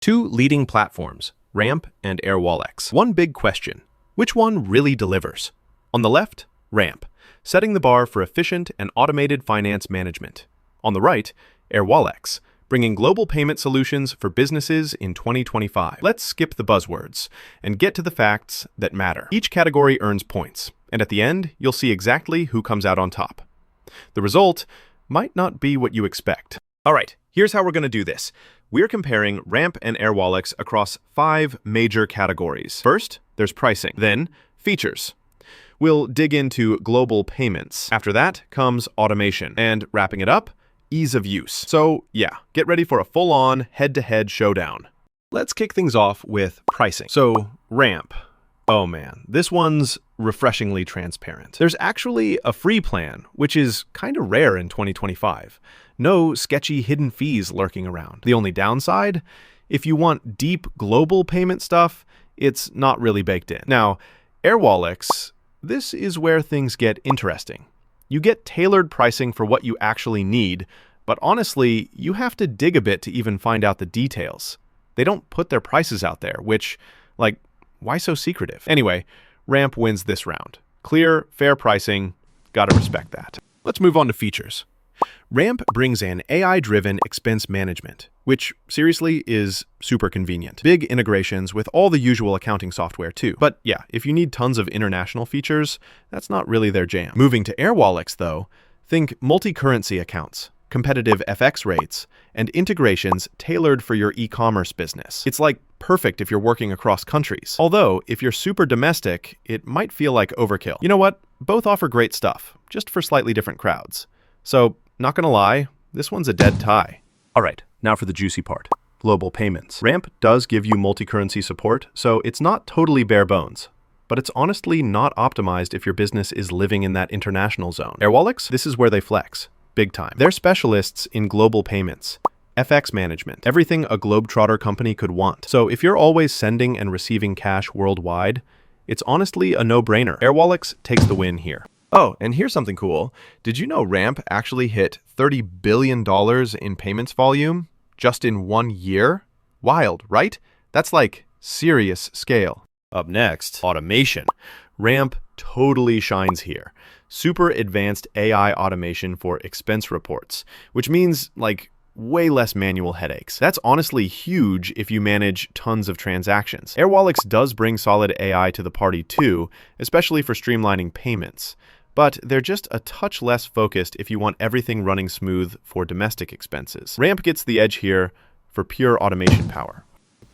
Two leading platforms, Ramp and Airwallex. One big question, which one really delivers? On the left, Ramp, setting the bar for efficient and automated finance management. On the right, Airwallex, bringing global payment solutions for businesses in 2025. Let's skip the buzzwords and get to the facts that matter. Each category earns points, and at the end, you'll see exactly who comes out on top. The result might not be what you expect. All right, here's how we're going to do this. We're comparing Ramp and Airwallex across 5 major categories. First, there's pricing, then features. We'll dig into global payments. After that comes automation, and wrapping it up, ease of use. So yeah, get ready for a full-on head-to-head showdown. Let's kick things off with pricing. So Ramp. Oh man, this one's refreshingly transparent. There's actually a free plan, which is kind of rare in 2025. No sketchy hidden fees lurking around. The only downside? If you want deep global payment stuff, it's not really baked in. Now, Airwallex, this is where things get interesting. You get tailored pricing for what you actually need, but honestly, you have to dig a bit to even find out the details. They don't put their prices out there, which, why so secretive? Anyway, Ramp wins this round. Clear, fair pricing, gotta respect that. Let's move on to features. Ramp brings in AI-driven expense management, which seriously is super convenient. Big integrations with all the usual accounting software too. But yeah, if you need tons of international features, that's not really their jam. Moving to Airwallex though, think multi-currency accounts, competitive FX rates, and integrations tailored for your e-commerce business. It's perfect if you're working across countries. Although, if you're super domestic, it might feel like overkill. You know what? Both offer great stuff, just for slightly different crowds. So, not gonna lie, this one's a dead tie. All right, now for the juicy part, global payments. Ramp does give you multi-currency support, so it's not totally bare bones. But it's honestly not optimized if your business is living in that international zone. Airwallex, this is where they flex. Big time. They're specialists in global payments, FX management, everything a globetrotter company could want. So if you're always sending and receiving cash worldwide, it's honestly a no-brainer. Airwallex takes the win here. Oh, and here's something cool. Did you know Ramp actually hit $30 billion in payments volume just in 1 year? Wild, right? That's serious scale. Up next, automation. Ramp totally shines here. Super advanced AI automation for expense reports, which means way less manual headaches. That's honestly huge if you manage tons of transactions. Airwallex does bring solid AI to the party too, especially for streamlining payments. But they're just a touch less focused if you want everything running smooth for domestic expenses. Ramp gets the edge here for pure automation power.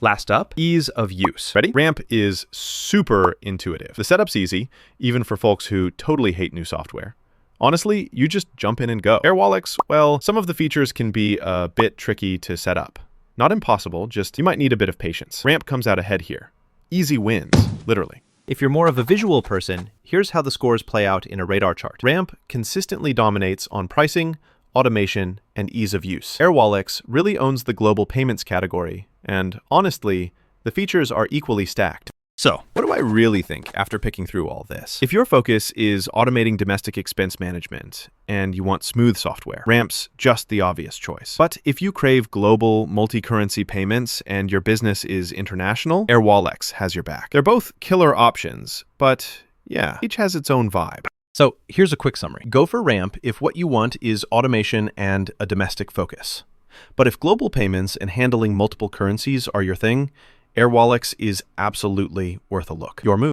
Last up, ease of use. Ready? Ramp is super intuitive. The setup's easy, even for folks who totally hate new software. Honestly, you just jump in and go. Airwallex, well, some of the features can be a bit tricky to set up. Not impossible, just you might need a bit of patience. Ramp comes out ahead here. Easy wins, literally. If you're more of a visual person, here's how the scores play out in a radar chart. Ramp consistently dominates on pricing, automation, and ease of use. Airwallex really owns the global payments category, and honestly, the features are equally stacked. So, what do I really think after picking through all this? If your focus is automating domestic expense management and you want smooth software, Ramp's just the obvious choice. But if you crave global multi-currency payments and your business is international, Airwallex has your back. They're both killer options, but yeah, each has its own vibe. So here's a quick summary. Go for Ramp if what you want is automation and a domestic focus. But if global payments and handling multiple currencies are your thing, Airwallex is absolutely worth a look. Your move.